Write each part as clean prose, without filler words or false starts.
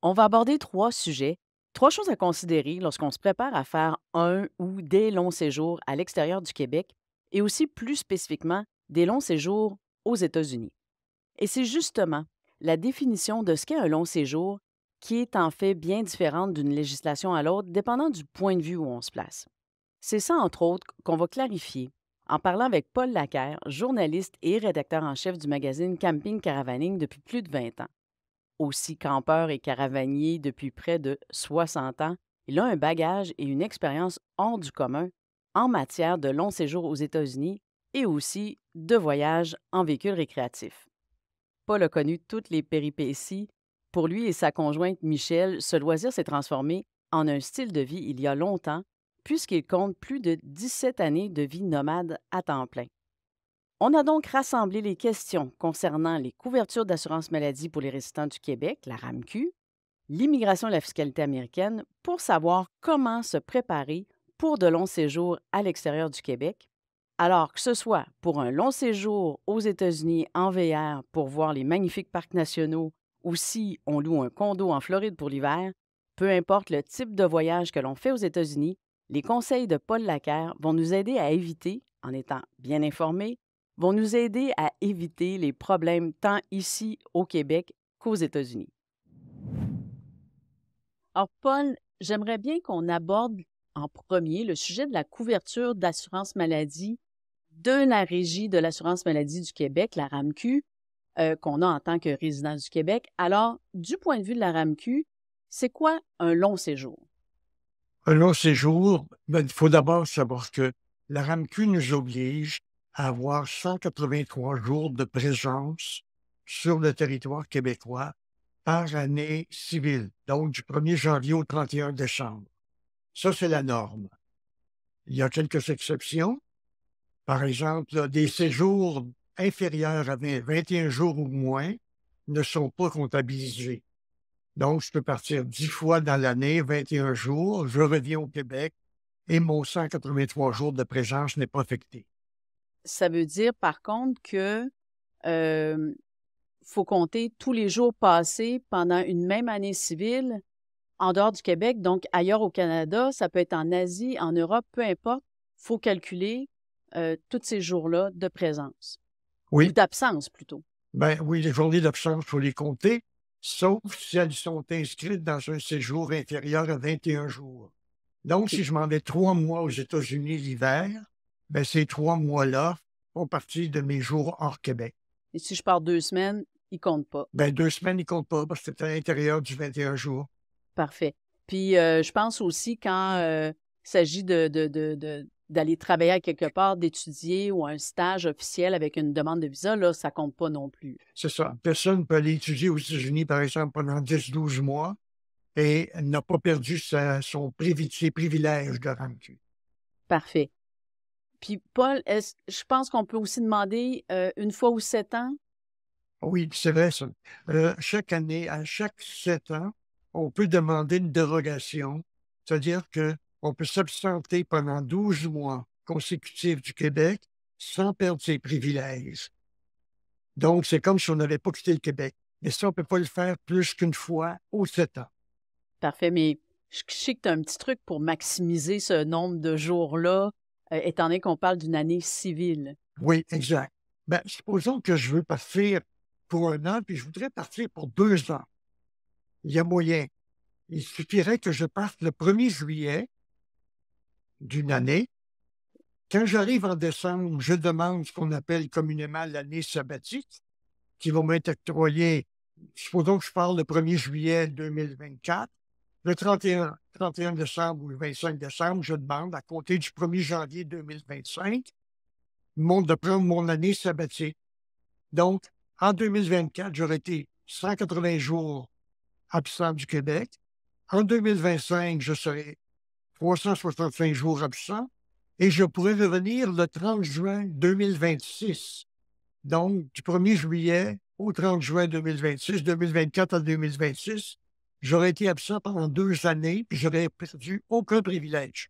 On va aborder 3 sujets, 3 choses à considérer lorsqu'on se prépare à faire un ou des longs séjours à l'extérieur du Québec et aussi plus spécifiquement des longs séjours aux États-Unis. Et c'est justement la définition de ce qu'est un long séjour qui est en fait bien différente d'une législation à l'autre, dépendant du point de vue où on se place. C'est ça, entre autres, qu'on va clarifier en parlant avec Paul Lacaire, journaliste et rédacteur en chef du magazine Camping Caravaning depuis plus de 20 ans. Aussi campeur et caravanier depuis près de 60 ans, il a un bagage et une expérience hors du commun en matière de longs séjours aux États-Unis et aussi de voyages en véhicule récréatif. Paul a connu toutes les péripéties. Pour lui et sa conjointe Michelle, ce loisir s'est transformé en un style de vie il y a longtemps, puisqu'il compte plus de 17 années de vie nomade à temps plein. On a donc rassemblé les questions concernant les couvertures d'assurance maladie pour les résidents du Québec, la RAMQ, l'immigration et la fiscalité américaine, pour savoir comment se préparer pour de longs séjours à l'extérieur du Québec. Alors que ce soit pour un long séjour aux États-Unis en VR pour voir les magnifiques parcs nationaux ou si on loue un condo en Floride pour l'hiver, peu importe le type de voyage que l'on fait aux États-Unis, les conseils de Paul Lacaire vont nous aider à éviter, en étant bien informés, vont nous aider à éviter les problèmes tant ici au Québec qu'aux États-Unis. Alors, Paul, j'aimerais bien qu'on aborde en premier le sujet de la couverture d'assurance maladie de la Régie de l'assurance maladie du Québec, la RAMQ, qu'on a en tant que résident du Québec. Alors, du point de vue de la RAMQ, c'est quoi un long séjour? Un long séjour, il faut d'abord savoir que la RAMQ nous oblige à avoir 183 jours de présence sur le territoire québécois par année civile, donc du 1er janvier au 31 décembre. Ça, c'est la norme. Il y a quelques exceptions. Par exemple, là, des séjours inférieurs à 21 jours ou moins ne sont pas comptabilisés. Donc, je peux partir 10 fois dans l'année, 21 jours, je reviens au Québec et mon 183 jours de présence n'est pas affecté. Ça veut dire, par contre, que faut compter tous les jours passés pendant une même année civile en dehors du Québec, donc ailleurs au Canada, ça peut être en Asie, en Europe, peu importe, il faut calculer tous ces jours-là de présence ou Oui, d'absence plutôt. ben oui, les journées d'absence, il faut les compter, sauf si elles sont inscrites dans un séjour inférieur à 21 jours. Donc, OK. si je m'en vais 3 mois aux États-Unis l'hiver, ben ces 3 mois-là font partie de mes jours hors Québec. Et si je pars 2 semaines, il compte pas. Ben 2 semaines, ils comptent pas parce que c'est à l'intérieur du 21 jours. Parfait. Puis, je pense aussi quand il s'agit d'aller travailler à quelque part, d'étudier ou un stage officiel avec une demande de visa, là, ça compte pas non plus. C'est ça. Personne peut aller étudier aux États-Unis, par exemple, pendant 10, 12 mois et n'a pas perdu ses privilèges de RAMQ. Parfait. Puis, Paul, je pense qu'on peut aussi demander une fois ou 7 ans. Oui, c'est vrai ça. Chaque année, à chaque 7 ans, on peut demander une dérogation, c'est-à-dire qu'on peut s'absenter pendant 12 mois consécutifs du Québec sans perdre ses privilèges. Donc, c'est comme si on n'avait pas quitté le Québec. Mais ça, on ne peut pas le faire plus qu'une fois aux 7 ans. Parfait, mais je sais que tu as un petit truc pour maximiser ce nombre de jours-là, étant donné qu'on parle d'une année civile. Oui, exact. Ben, supposons que je veux partir pour 1 an, puis je voudrais partir pour 2 ans. Il y a moyen. Il suffirait que je parte le 1er juillet d'une année. Quand j'arrive en décembre, je demande ce qu'on appelle communément l'année sabbatique, qui va m'être octroyée, supposons que je pars le 1er juillet 2024. Le 31 décembre ou le 25 décembre, je demande, à compter du 1er janvier 2025, de prendre mon année sabbatique. Donc, en 2024, j'aurais été 180 jours absent du Québec. En 2025, je serai 365 jours absent et je pourrais revenir le 30 juin 2026. Donc, du 1er juillet au 30 juin 2026, 2024 à 2026, j'aurais été absent pendant 2 années puis j'aurais perdu aucun privilège.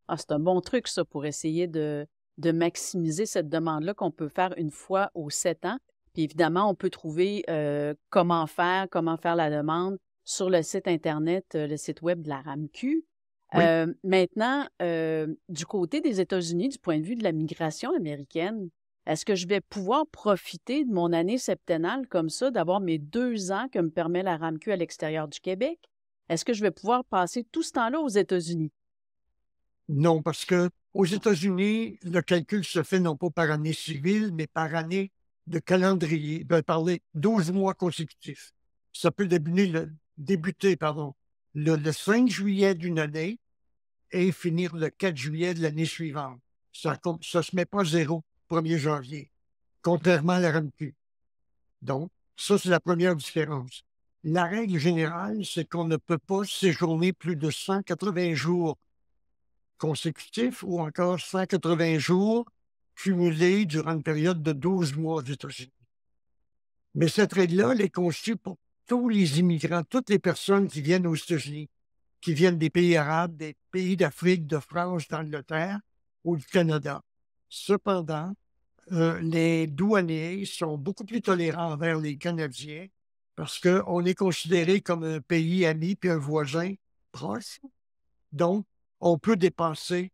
Ah, c'est un bon truc, ça, pour essayer de maximiser cette demande-là qu'on peut faire une fois aux 7 ans. Puis évidemment, on peut trouver comment faire la demande, sur le site Internet, le site web de la RAMQ. Oui. Maintenant, du côté des États-Unis, du point de vue de la migration américaine, est-ce que je vais pouvoir profiter de mon année septennale comme ça, d'avoir mes 2 ans que me permet la RAMQ à l'extérieur du Québec? Est-ce que je vais pouvoir passer tout ce temps-là aux États-Unis? Non, parce que aux États-Unis, le calcul se fait non pas par année civile, mais par année de calendrier, par les 12 mois consécutifs. Ça peut débuter, le 5 juillet d'une année et finir le 4 juillet de l'année suivante. Ça ne se met pas zéro 1er janvier, contrairement à la RAMQ. Donc, ça, c'est la première différence. La règle générale, c'est qu'on ne peut pas séjourner plus de 180 jours consécutifs ou encore 180 jours cumulés durant une période de 12 mois aux États-Unis. Mais cette règle-là, elle est conçue pour tous les immigrants, toutes les personnes qui viennent aux États-Unis, qui viennent des pays arabes, des pays d'Afrique, de France, d'Angleterre ou du Canada. Cependant, les douaniers sont beaucoup plus tolérants envers les Canadiens parce qu'on est considéré comme un pays ami puis un voisin proche. Donc, on peut dépasser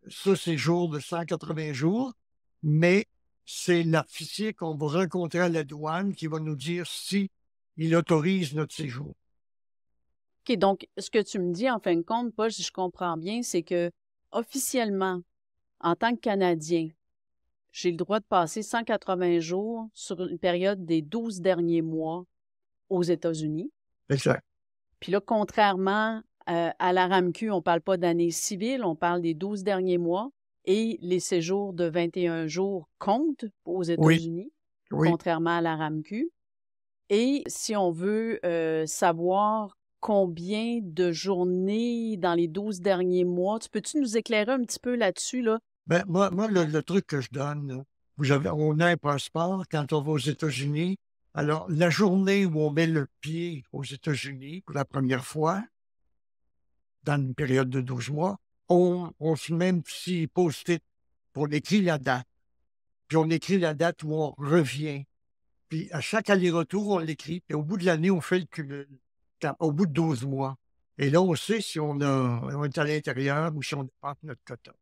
ce séjour de 180 jours, mais c'est l'officier qu'on va rencontrer à la douane qui va nous dire si il autorise notre séjour. OK, donc ce que tu me dis, en fin de compte, Paul, si je comprends bien, c'est que officiellement, en tant que Canadien, j'ai le droit de passer 180 jours sur une période des 12 derniers mois aux États-Unis. Exact. Puis là, contrairement à la RAMQ, on ne parle pas d'année civile, on parle des 12 derniers mois et les séjours de 21 jours comptent aux Oui, États-Unis, oui. contrairement à la RAMQ. Et si on veut savoir combien de journées dans les 12 derniers mois, peux-tu nous éclairer un petit peu là-dessus, là? Ben, moi le truc que je donne, on a un passeport quand on va aux États-Unis. Alors, la journée où on met le pied aux États-Unis pour la première fois, dans une période de 12 mois, on se met un petit post-it, puis on écrit la date. Puis on écrit la date où on revient. Puis à chaque aller-retour, on l'écrit. Puis au bout de l'année, on fait le cumul. Au bout de 12 mois. Et là, on sait si on est à l'intérieur ou si on dépasse notre quota.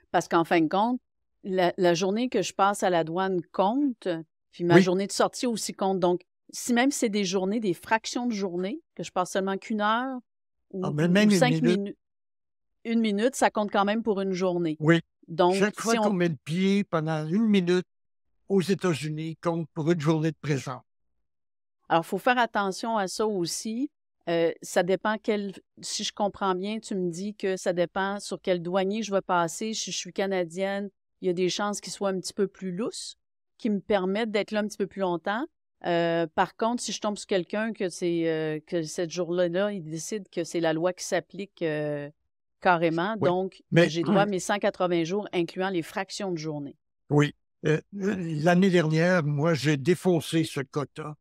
Parce qu'en fin de compte, la journée que je passe à la douane compte, puis ma Oui. journée de sortie aussi compte. Donc, si même c'est des journées, des fractions de journée, que je passe seulement qu'1 heure ou, Mais ou même une 5 minute. minutes, 1 minute, ça compte quand même pour une journée. Oui. Donc, Chaque fois qu'on met le pied pendant 1 minute aux États-Unis compte pour une journée de présence. Alors, il faut faire attention à ça aussi. Ça dépend si je comprends bien, tu me dis que ça dépend sur quel douanier je vais passer. Si je suis canadienne, il y a des chances qu'il soit un petit peu plus lousse, qui me permettent d'être là un petit peu plus longtemps. Par contre, si je tombe sur quelqu'un que cette journée-là, il décide que c'est la loi qui s'applique carrément, Oui. donc Mais j'ai droit à mes 180 jours, incluant les fractions de journée. oui. L'année dernière, moi, j'ai défoncé ce quota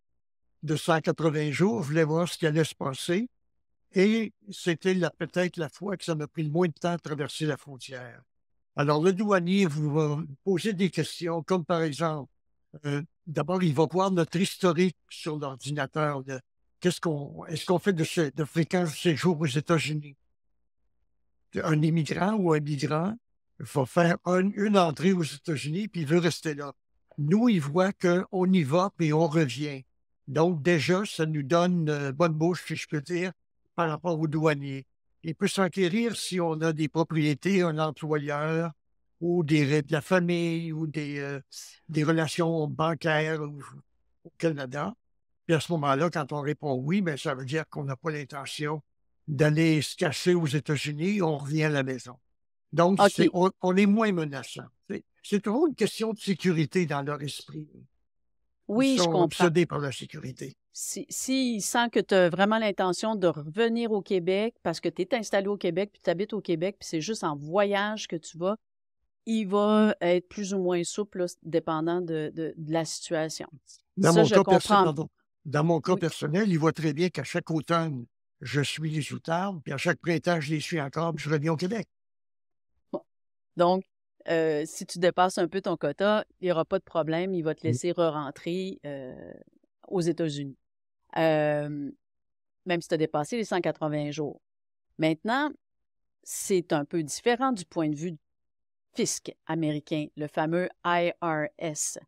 de 180 jours. Je voulais voir ce qui allait se passer. Et c'était peut-être la fois que ça m'a pris le moins de temps à traverser la frontière. Alors, le douanier vous va poser des questions, comme par exemple, d'abord, il va voir notre historique sur l'ordinateur. Est-ce qu'on fait de fréquents séjours aux États-Unis? Un immigrant ou un migrant va faire une entrée aux États-Unis, puis il veut rester là. Nous, il voit qu'on y va, puis on revient. Donc, déjà, ça nous donne bonne bouche, si je peux dire, par rapport aux douaniers. Il peut s'enquérir si on a des propriétés, un employeur, ou de la famille, ou des relations bancaires au Canada. Puis à ce moment-là, quand on répond oui, bien, ça veut dire qu'on n'a pas l'intention d'aller se cacher aux États-Unis, on revient à la maison. Donc, OK. on est moins menaçant. C'est toujours une question de sécurité dans leur esprit. Ils Oui, je sont comprends. obsédés par la sécurité. S'il sent que tu as vraiment l'intention de revenir au Québec parce que tu es installé au Québec, puis tu habites au Québec, puis c'est juste en voyage que tu vas, il va être plus ou moins souple, là, dépendant de la situation. Dans Ça, mon je cas comprends. pardon. Dans mon cas Oui. personnel, il voit très bien qu'à chaque automne, je suis les outardes, puis à chaque printemps, je les suis encore, puis je reviens au Québec. Bon. Donc, si tu dépasses un peu ton quota, il n'y aura pas de problème. Il va te laisser re-rentrer aux États-Unis. même si tu as dépassé les 180 jours. Maintenant, c'est un peu différent du point de vue fisc américain, le fameux IRS.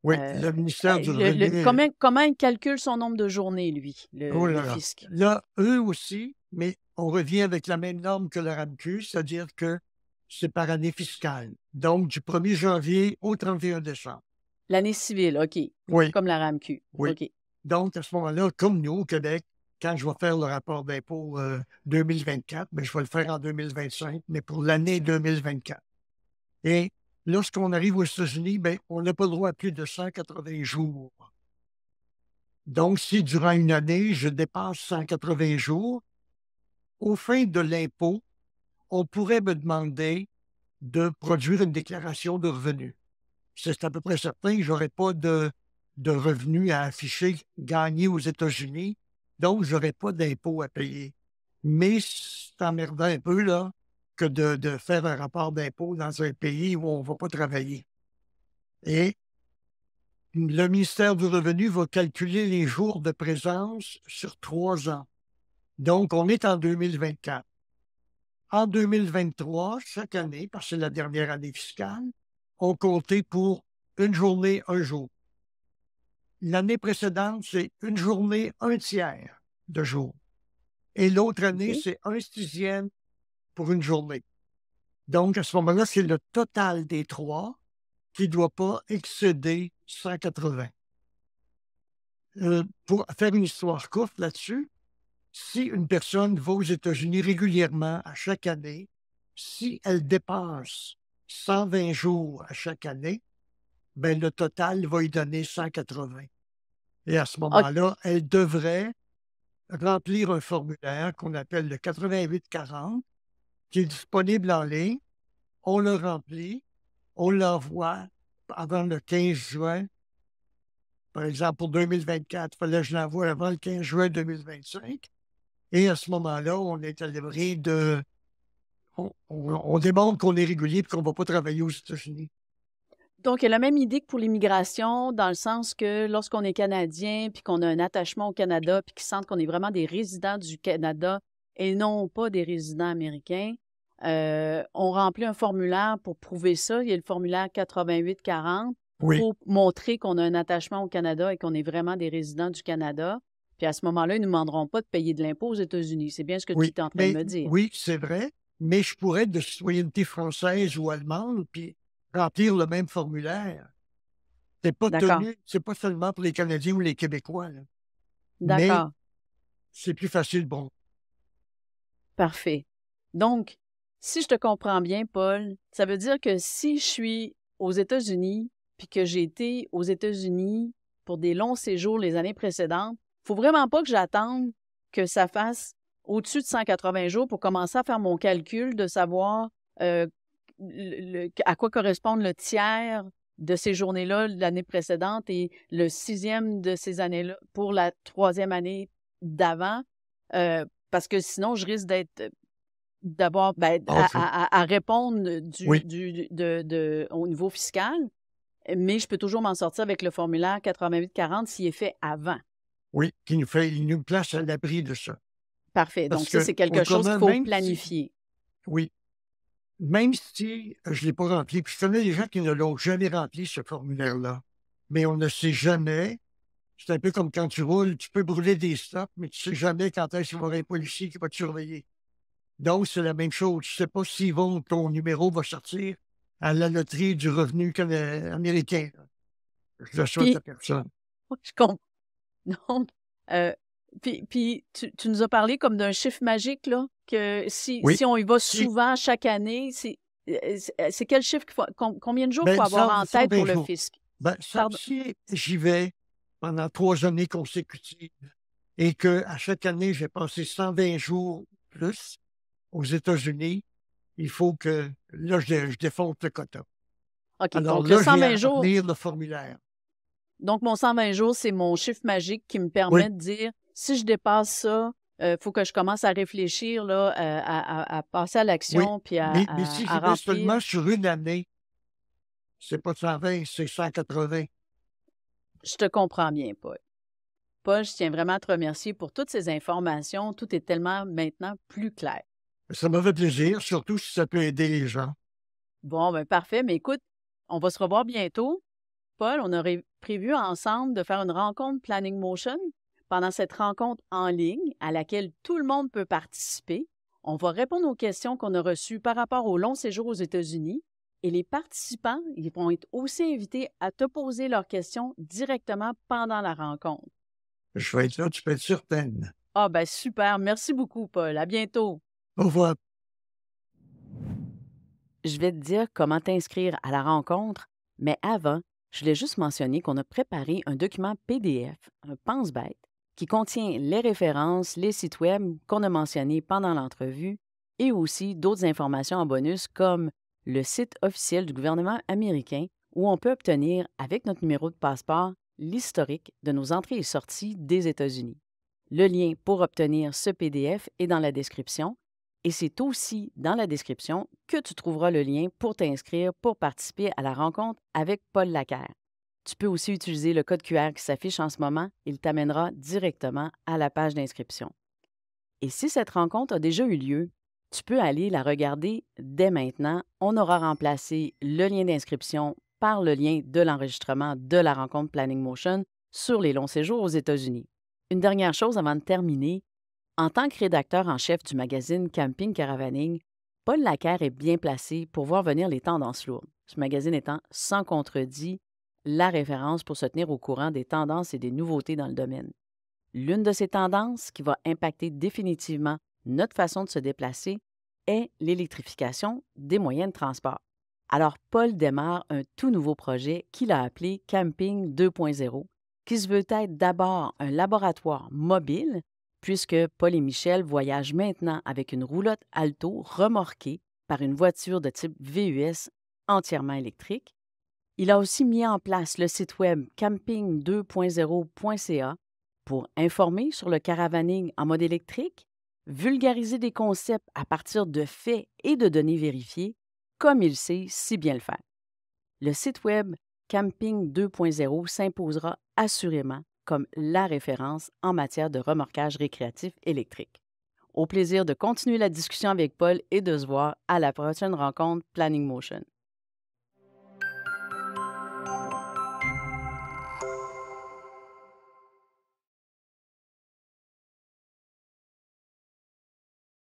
Oui, le ministère du Revenu. Comment il calcule son nombre de journées, lui, Oh le là là. fisc? Là, eux aussi, mais on revient avec la même norme que le RAMQ, c'est-à-dire que c'est par année fiscale. Donc, du 1er janvier au 31 décembre. L'année civile, OK. Oui, Comme la RAMQ. oui. OK. Donc, à ce moment-là, comme nous, au Québec, quand je vais faire le rapport d'impôt 2024, ben, je vais le faire en 2025, mais pour l'année 2024. Et lorsqu'on arrive aux États-Unis, ben, on n'a pas le droit à plus de 180 jours. Donc, si durant une année, je dépasse 180 jours, au fin de l'impôt, on pourrait me demander de produire une déclaration de revenus. C'est à peu près certain que je n'aurai pas de revenus à afficher gagnés aux États-Unis, donc je n'aurai pas d'impôt à payer. Mais c'est emmerdant un peu là, que de faire un rapport d'impôt dans un pays où on ne va pas travailler. Et le ministère du Revenu va calculer les jours de présence sur 3 ans. Donc, on est en 2024. En 2023, chaque année, parce que c'est la dernière année fiscale, on comptait pour une journée, un jour. L'année précédente, c'est une journée, un tiers de jour. Et l'autre année, OK. c'est un sixième pour une journée. Donc, à ce moment-là, c'est le total des trois qui ne doit pas excéder 180. Pour faire une histoire courte là-dessus, si une personne va aux États-Unis régulièrement à chaque année, si elle dépasse 120 jours à chaque année, ben le total va lui donner 180. Et à ce OK. moment-là, elle devrait remplir un formulaire qu'on appelle le 8840, qui est disponible en ligne. On le remplit, on l'envoie avant le 15 juin. Par exemple, pour 2024, il fallait que je l'envoie avant le 15 juin 2025. Et à ce moment-là, on est à l'abri de... On démontre qu'on est régulier et qu'on ne va pas travailler aux États-Unis. Donc, il y a la même idée que pour l'immigration, dans le sens que lorsqu'on est Canadien, puis qu'on a un attachement au Canada, puis qu'ils sentent qu'on est vraiment des résidents du Canada et non pas des résidents américains, on remplit un formulaire pour prouver ça. Il y a le formulaire 8840 Oui, pour montrer qu'on a un attachement au Canada et qu'on est vraiment des résidents du Canada. Puis à ce moment-là, ils ne nous demanderont pas de payer de l'impôt aux États-Unis. C'est bien ce que tu oui. es en train de Mais me dire. oui, c'est vrai. Mais je pourrais être de citoyenneté française ou allemande, puis remplir le même formulaire. C'est pas D'accord. tenu, c'est pas seulement pour les Canadiens ou les Québécois, là. Mais D'accord. c'est plus facile, bon. Parfait. Donc, si je te comprends bien, Paul, ça veut dire que si je suis aux États-Unis, puis que j'ai été aux États-Unis pour des longs séjours les années précédentes, faut vraiment pas que j'attende que ça fasse au-dessus de 180 jours pour commencer à faire mon calcul de savoir euh, à quoi correspond le tiers de ces journées-là l'année précédente et le sixième de ces années-là pour la troisième année d'avant. Parce que sinon, je risque d'avoir Ah, OK. à répondre Oui, au niveau fiscal, mais je peux toujours m'en sortir avec le formulaire 8840 s'il est fait avant. oui, il nous place à l'abri de ça. Parfait. Parce Donc, ça, que c'est quelque chose qu'il autrement, faut même si, planifier. oui, même si je ne l'ai pas rempli, puis je connais des gens qui ne l'ont jamais rempli, ce formulaire-là, mais on ne sait jamais. C'est un peu comme quand tu roules, tu peux brûler des stops, mais tu ne sais jamais quand est-ce qu'il va y avoir un policier qui va te surveiller. Donc, c'est la même chose. Tu ne sais pas si ton numéro va sortir à la loterie du revenu américain. Je le souhaite à Puis, personne. je comprends. Donc, euh, puis tu nous as parlé comme d'un chiffre magique, là, que Oui. si on y va Si, souvent chaque année, c'est quel chiffre combien de jours il faut ben, avoir en tête 120 pour le jours. fisc? Ben, Pardon? si j'y vais pendant 3 années consécutives et qu'à chaque année, j'ai passé 120 jours plus aux États-Unis, il faut que, là, je défonce le quota. OK. Alors Donc, le là, j'ai 120 à jours, remplir le formulaire. donc mon 120 jours, c'est mon chiffre magique qui me Oui, permet de dire si je dépasse ça, il faut que je commence à réfléchir là, à passer à oui. l'action puis Mais si j'y à vais remplir. seulement sur une année, c'est pas 120, c'est 180. Je te comprends bien, Paul. Paul, je tiens vraiment à te remercier pour toutes ces informations. Tout est tellement maintenant plus clair. Ça m'a fait plaisir, surtout si ça peut aider les gens. Bon, ben parfait. Mais écoute, on va se revoir bientôt. Paul, on aurait prévu ensemble de faire une rencontre Planning Motion. Pendant cette rencontre en ligne à laquelle tout le monde peut participer, on va répondre aux questions qu'on a reçues par rapport au long séjour aux États-Unis et les participants, ils vont être aussi invités à te poser leurs questions directement pendant la rencontre. Je vais être là, tu peux être certaine. Ah ben super, merci beaucoup Paul, à bientôt. Au revoir. Je vais te dire comment t'inscrire à la rencontre, mais avant, je voulais juste mentionner qu'on a préparé un document PDF, un pense-bête, qui contient les références, les sites web qu'on a mentionnés pendant l'entrevue et aussi d'autres informations en bonus comme le site officiel du gouvernement américain où on peut obtenir, avec notre numéro de passeport, l'historique de nos entrées et sorties des États-Unis. Le lien pour obtenir ce PDF est dans la description. Et c'est aussi dans la description que tu trouveras le lien pour t'inscrire pour participer à la rencontre avec Paul Laquer. Tu peux aussi utiliser le code QR qui s'affiche en ce moment. Il t'amènera directement à la page d'inscription. Et si cette rencontre a déjà eu lieu, tu peux aller la regarder dès maintenant. On aura remplacé le lien d'inscription par le lien de l'enregistrement de la rencontre Planning Motion sur les longs séjours aux États-Unis. Une dernière chose avant de terminer. En tant que rédacteur en chef du magazine Camping Caravaning, Paul Laquer est bien placé pour voir venir les tendances lourdes, ce magazine étant sans contredit la référence pour se tenir au courant des tendances et des nouveautés dans le domaine. L'une de ces tendances qui va impacter définitivement notre façon de se déplacer est l'électrification des moyens de transport. Alors, Paul démarre un tout nouveau projet qu'il a appelé Camping 2.0, qui se veut être d'abord un laboratoire mobile puisque Paul et Michel voyagent maintenant avec une roulotte Alto remorquée par une voiture de type VUS entièrement électrique. Il a aussi mis en place le site web camping2.0.ca pour informer sur le caravaning en mode électrique, vulgariser des concepts à partir de faits et de données vérifiées, comme il sait si bien le faire. Le site web Camping 2.0 s'imposera assurément comme la référence en matière de remorquage récréatif électrique. Au plaisir de continuer la discussion avec Paul et de se voir à la prochaine rencontre Planning Motion.